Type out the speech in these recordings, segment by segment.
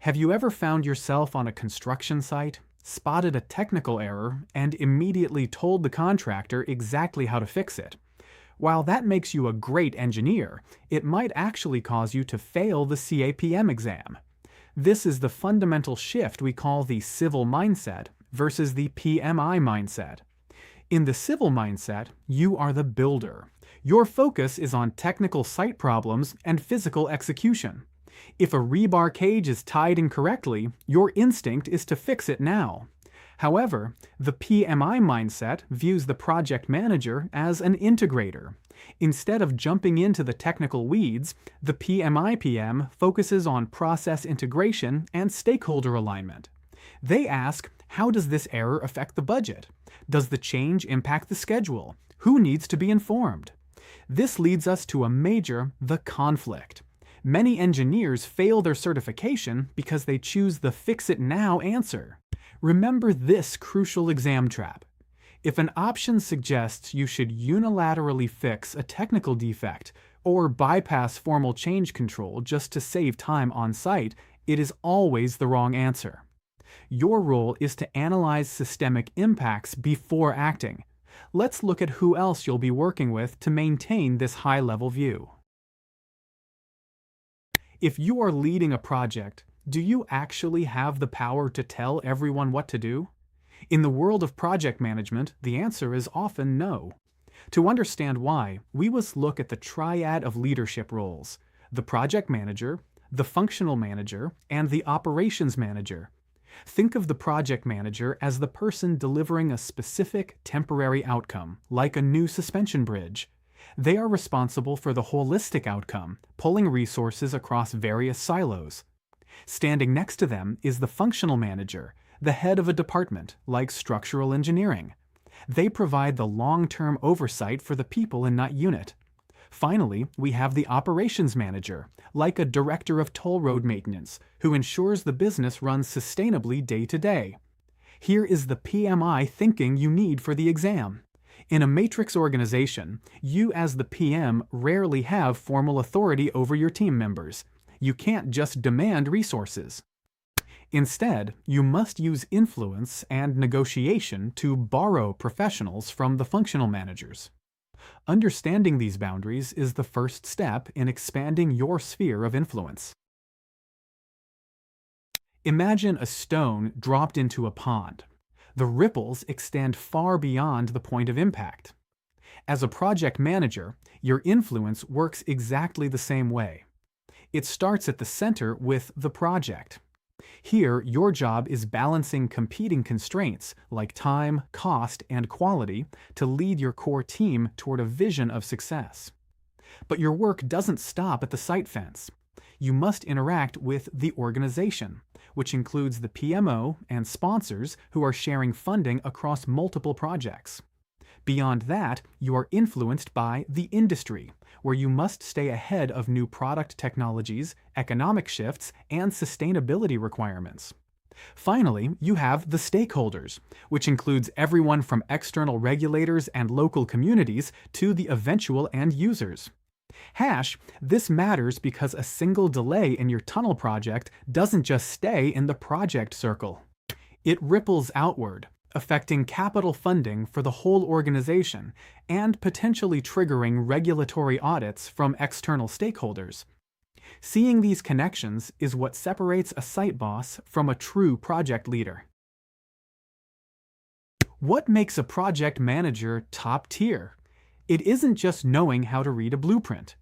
Have you ever found yourself on a construction site, spotted a technical error, and immediately told the contractor exactly how to fix it? While that makes you a great engineer, it might actually cause you to fail the CAPM exam. This is the fundamental shift we call the civil mindset versus the PMI mindset. In the civil mindset, you are the builder. Your focus is on technical site problems and physical execution. If a rebar cage is tied incorrectly, your instinct is to fix it now. However, the PMI mindset views the project manager as an integrator. Instead of jumping into the technical weeds, the PMI PM focuses on process integration and stakeholder alignment. They ask, how does this error affect the budget? Does the change impact the schedule? Who needs to be informed? This leads us to the conflict. Many engineers fail their certification because they choose the fix-it-now answer. Remember this crucial exam trap. If an option suggests you should unilaterally fix a technical defect or bypass formal change control just to save time on site, it is always the wrong answer. Your role is to analyze systemic impacts before acting. Let's look at who else you'll be working with to maintain this high-level view. If you are leading a project, do you actually have the power to tell everyone what to do? In the world of project management, the answer is often no. To understand why, we must look at the triad of leadership roles: the project manager, the functional manager, and the operations manager. Think of the project manager as the person delivering a specific temporary outcome, like a new suspension bridge. They are responsible for the holistic outcome, pulling resources across various silos. Standing next to them is the functional manager, the head of a department, like structural engineering. They provide the long-term oversight for the people in that unit. Finally, we have the operations manager, like a director of toll road maintenance, who ensures the business runs sustainably day to day. Here is the PMI thinking you need for the exam. In a matrix organization, you as the PM rarely have formal authority over your team members. You can't just demand resources. Instead, you must use influence and negotiation to borrow professionals from the functional managers. Understanding these boundaries is the first step in expanding your sphere of influence. Imagine a stone dropped into a pond. The ripples extend far beyond the point of impact. As a project manager, your influence works exactly the same way. It starts at the center with the project. Here, your job is balancing competing constraints like time, cost, and quality to lead your core team toward a vision of success. But your work doesn't stop at the site fence. You must interact with the organization, which includes the PMO and sponsors who are sharing funding across multiple projects. Beyond that, you are influenced by the industry, where you must stay ahead of new product technologies, economic shifts, and sustainability requirements. Finally, you have the stakeholders, which includes everyone from external regulators and local communities to the eventual end users. This matters because a single delay in your tunnel project doesn't just stay in the project circle. It ripples outward, affecting capital funding for the whole organization and potentially triggering regulatory audits from external stakeholders. Seeing these connections is what separates a site boss from a true project leader. What makes a project manager top tier? It isn't just knowing how to read a blueprint.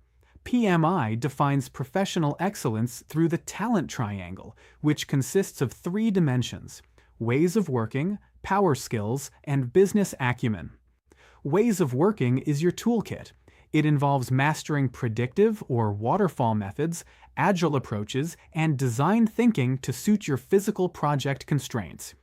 PMI defines professional excellence through the talent triangle, which consists of 3 dimensions: ways of working, power skills, and business acumen. Ways of working is your toolkit. It involves mastering predictive or waterfall methods, agile approaches, and design thinking to suit your physical project constraints.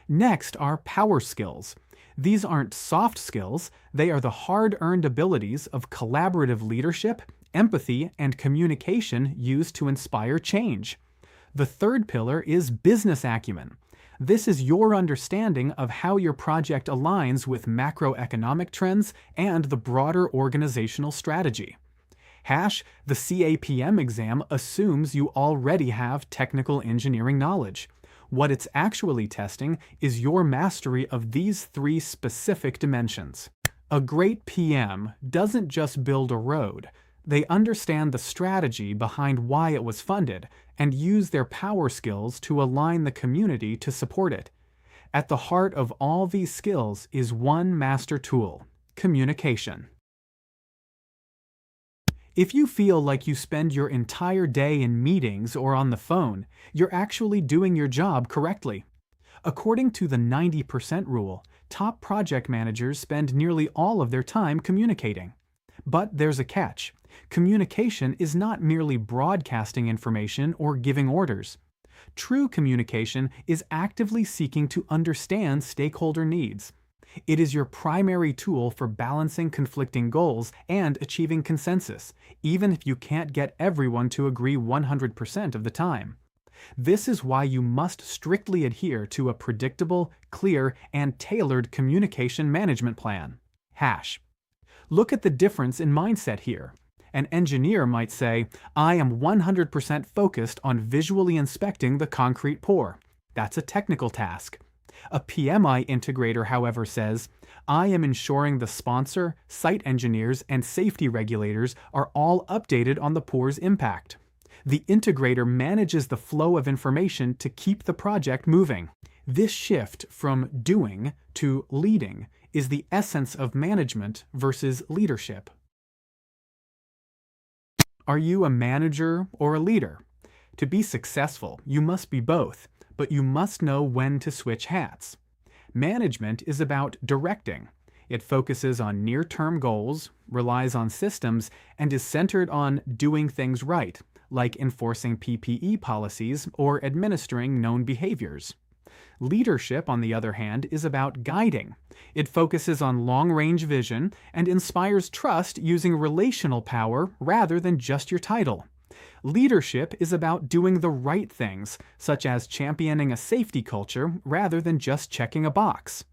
Next are power skills. These aren't soft skills, they are the hard-earned abilities of collaborative leadership, empathy, and communication used to inspire change. The third pillar is business acumen. This is your understanding of how your project aligns with macroeconomic trends and the broader organizational strategy. Hash, the CAPM exam assumes you already have technical engineering knowledge. What it's actually testing is your mastery of these three specific dimensions. A great PM doesn't just build a road. They understand the strategy behind why it was funded and use their power skills to align the community to support it. At the heart of all these skills is one master tool: communication. If you feel like you spend your entire day in meetings or on the phone, you're actually doing your job correctly. According to the 90% rule, top project managers spend nearly all of their time communicating. But there's a catch. Communication is not merely broadcasting information or giving orders. True communication is actively seeking to understand stakeholder needs. It is your primary tool for balancing conflicting goals and achieving consensus, even if you can't get everyone to agree 100% of the time. This is why you must strictly adhere to a predictable, clear, and tailored communication management plan. Hash. Look at the difference in mindset here. An engineer might say, "I am 100% focused on visually inspecting the concrete pour." That's a technical task. A PMI integrator, however, says, "I am ensuring the sponsor, site engineers, and safety regulators are all updated on the pour's impact." The integrator manages the flow of information to keep the project moving. This shift from doing to leading is the essence of management versus leadership. Are you a manager or a leader? To be successful, you must be both, but you must know when to switch hats. Management is about directing. It focuses on near-term goals, relies on systems, and is centered on doing things right, like enforcing PPE policies or administering known behaviors. Leadership, on the other hand, is about guiding. It focuses on long-range vision and inspires trust using relational power rather than just your title. Leadership is about doing the right things, such as championing a safety culture rather than just checking a box.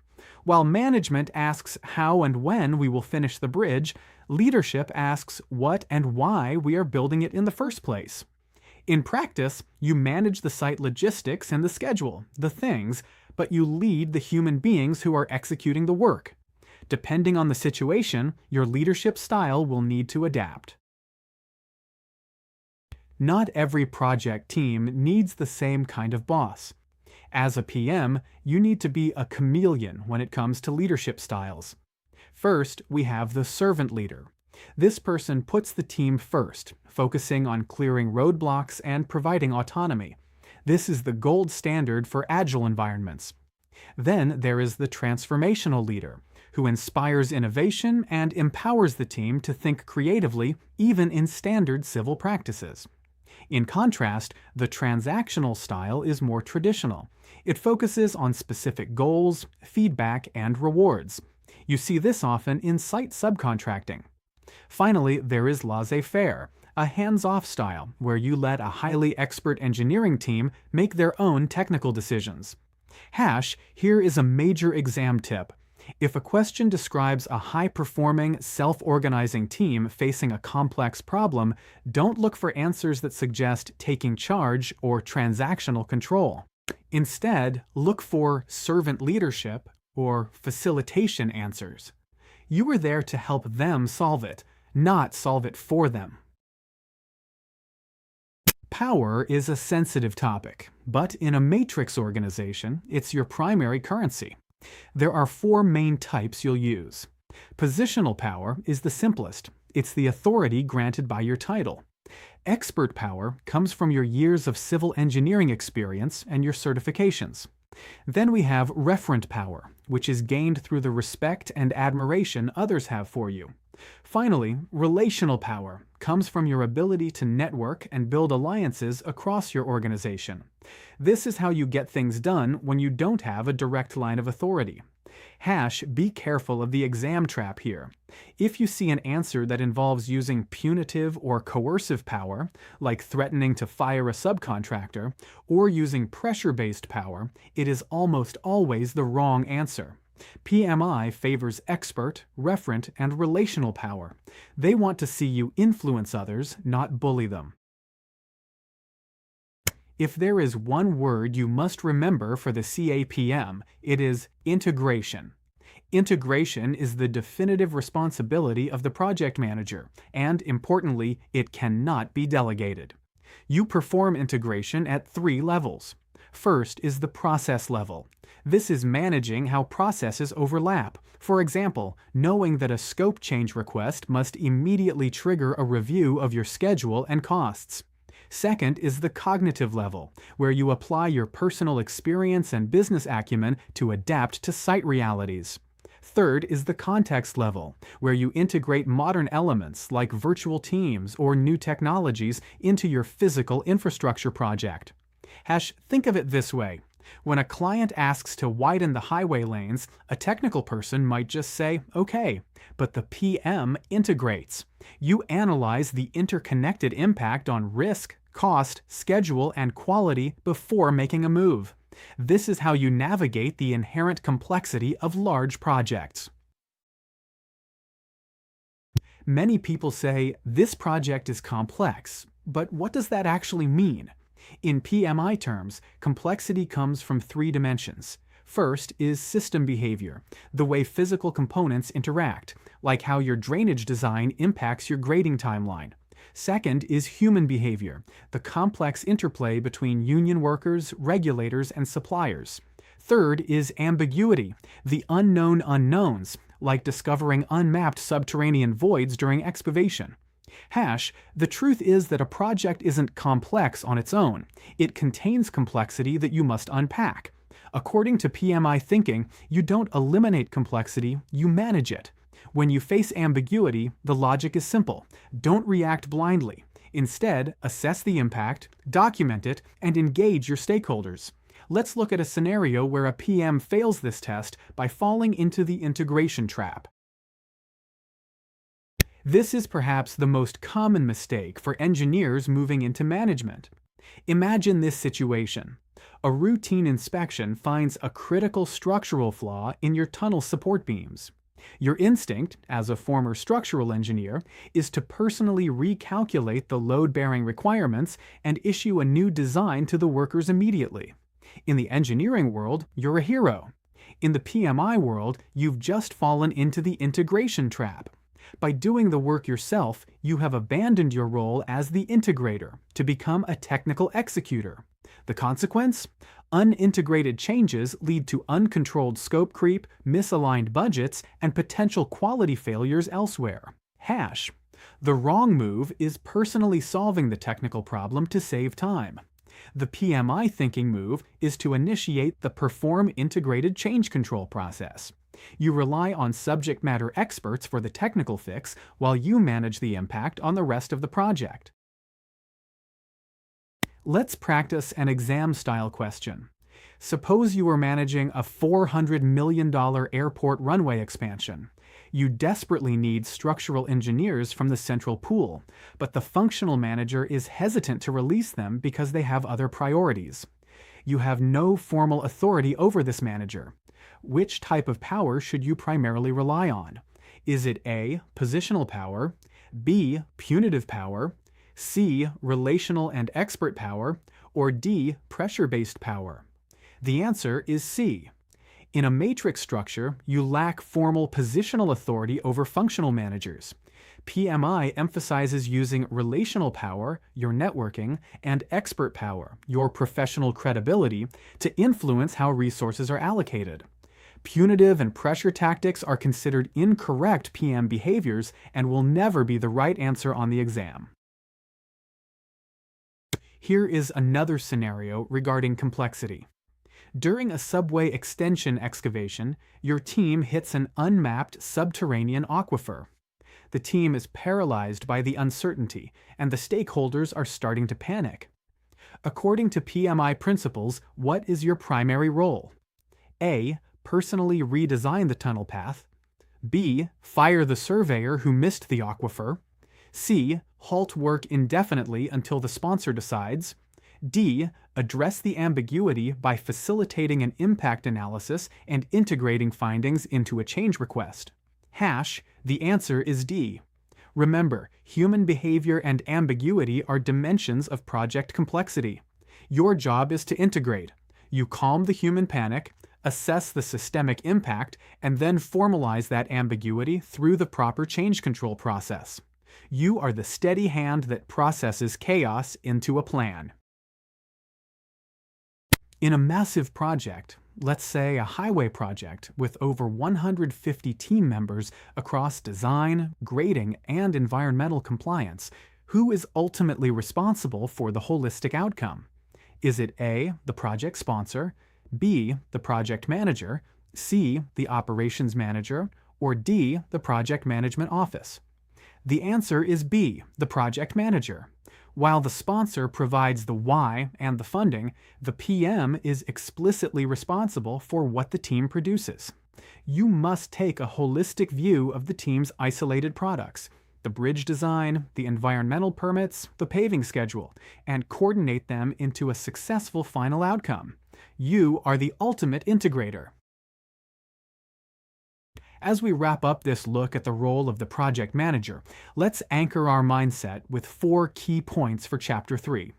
While management asks how and when we will finish the bridge, leadership asks what and why we are building it in the first place. In practice, you manage the site logistics and the schedule, the things, but you lead the human beings who are executing the work. Depending on the situation, your leadership style will need to adapt. Not every project team needs the same kind of boss. As a PM, you need to be a chameleon when it comes to leadership styles. First, we have the servant leader. This person puts the team first, focusing on clearing roadblocks and providing autonomy. This is the gold standard for agile environments. Then there is the transformational leader, who inspires innovation and empowers the team to think creatively, even in standard civil practices. In contrast, the transactional style is more traditional. It focuses on specific goals, feedback, and rewards. You see this often in site subcontracting. Finally, there is laissez-faire, a hands-off style where you let a highly expert engineering team make their own technical decisions. Hash, here is a major exam tip. If a question describes a high-performing, self-organizing team facing a complex problem, don't look for answers that suggest taking charge or transactional control. Instead, look for servant leadership or facilitation answers. You are there to help them solve it, not solve it for them. Power is a sensitive topic, but in a matrix organization, it's your primary currency. There are 4 main types you'll use. Positional power is the simplest. It's the authority granted by your title. Expert power comes from your years of civil engineering experience and your certifications. Then we have referent power, which is gained through the respect and admiration others have for you. Finally, relational power comes from your ability to network and build alliances across your organization. This is how you get things done when you don't have a direct line of authority. Hash, be careful of the exam trap here. If you see an answer that involves using punitive or coercive power, like threatening to fire a subcontractor, or using pressure-based power, it is almost always the wrong answer. PMI favors expert, referent, and relational power. They want to see you influence others, not bully them. If there is one word you must remember for the CAPM, it is integration. Integration is the definitive responsibility of the project manager, and importantly, it cannot be delegated. You perform integration at 3 levels. First is the process level. This is managing how processes overlap. For example, knowing that a scope change request must immediately trigger a review of your schedule and costs. Second is the cognitive level, where you apply your personal experience and business acumen to adapt to site realities. Third is the context level, where you integrate modern elements like virtual teams or new technologies into your physical infrastructure project. Think of it this way. When a client asks to widen the highway lanes, a technical person might just say, "Okay," but the PM integrates. You analyze the interconnected impact on risk, cost, schedule, and quality before making a move. This is how you navigate the inherent complexity of large projects. Many people say, "This project is complex," but what does that actually mean? In PMI terms, complexity comes from 3 dimensions. First is system behavior, the way physical components interact, like how your drainage design impacts your grading timeline. Second is human behavior, the complex interplay between union workers, regulators, and suppliers. Third is ambiguity, the unknown unknowns, like discovering unmapped subterranean voids during excavation. The truth is that a project isn't complex on its own. It contains complexity that you must unpack. According to PMI thinking, you don't eliminate complexity, you manage it. When you face ambiguity, the logic is simple. Don't react blindly. Instead, assess the impact, document it, and engage your stakeholders. Let's look at a scenario where a PM fails this test by falling into the integration trap. This is perhaps the most common mistake for engineers moving into management. Imagine this situation. A routine inspection finds a critical structural flaw in your tunnel support beams. Your instinct, as a former structural engineer, is to personally recalculate the load-bearing requirements and issue a new design to the workers immediately. In the engineering world, you're a hero. In the PMI world, you've just fallen into the integration trap. By doing the work yourself, you have abandoned your role as the integrator to become a technical executor. The consequence? Unintegrated changes lead to uncontrolled scope creep, misaligned budgets, and potential quality failures elsewhere. The wrong move is personally solving the technical problem to save time. The PMI thinking move is to initiate the perform integrated change control process. You rely on subject matter experts for the technical fix while you manage the impact on the rest of the project. Let's practice an exam-style question. Suppose you are managing a $400 million airport runway expansion. You desperately need structural engineers from the central pool, but the functional manager is hesitant to release them because they have other priorities. You have no formal authority over this manager. Which type of power should you primarily rely on? Is it A, positional power, B, punitive power, C, relational and expert power, or D, pressure-based power? The answer is C. In a matrix structure, you lack formal positional authority over functional managers. PMI emphasizes using relational power, your networking, and expert power, your professional credibility, to influence how resources are allocated. Punitive and pressure tactics are considered incorrect PM behaviors and will never be the right answer on the exam. Here is another scenario regarding complexity. During a subway extension excavation, your team hits an unmapped subterranean aquifer. The team is paralyzed by the uncertainty, and the stakeholders are starting to panic. According to PMI principles, what is your primary role? A, personally redesign the tunnel path. B, fire the surveyor who missed the aquifer. C, halt work indefinitely until the sponsor decides. D. Address the ambiguity by facilitating an impact analysis and integrating findings into a change request. The answer is D. Remember, human behavior and ambiguity are dimensions of project complexity. Your job is to integrate. You calm the human panic, assess the systemic impact, and then formalize that ambiguity through the proper change control process. You are the steady hand that processes chaos into a plan. In a massive project, let's say a highway project with over 150 team members across design, grading, and environmental compliance, who is ultimately responsible for the holistic outcome? Is it A, the project sponsor, B, the project manager, C, the operations manager, or D, the project management office? The answer is B, the project manager. While the sponsor provides the why and the funding, the PM is explicitly responsible for what the team produces. You must take a holistic view of the team's isolated products, the bridge design, the environmental permits, the paving schedule, and coordinate them into a successful final outcome. You are the ultimate integrator. As we wrap up this look at the role of the project manager, let's anchor our mindset with 4 key points for Chapter 3.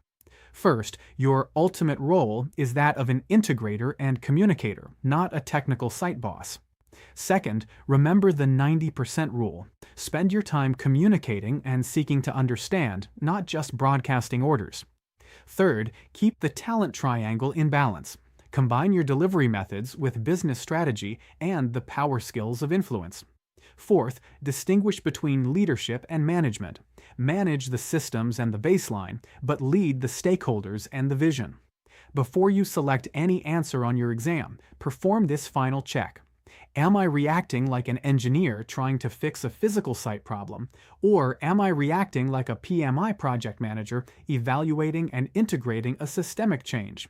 First, your ultimate role is that of an integrator and communicator, not a technical site boss. Second, remember the 90% rule. Spend your time communicating and seeking to understand, not just broadcasting orders. Third, keep the talent triangle in balance. Combine your delivery methods with business strategy and the power skills of influence. Fourth, distinguish between leadership and management. Manage the systems and the baseline, but lead the stakeholders and the vision. Before you select any answer on your exam, perform this final check. Am I reacting like an engineer trying to fix a physical site problem, or am I reacting like a PMI project manager evaluating and integrating a systemic change?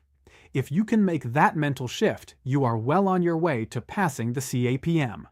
If you can make that mental shift, you are well on your way to passing the CAPM.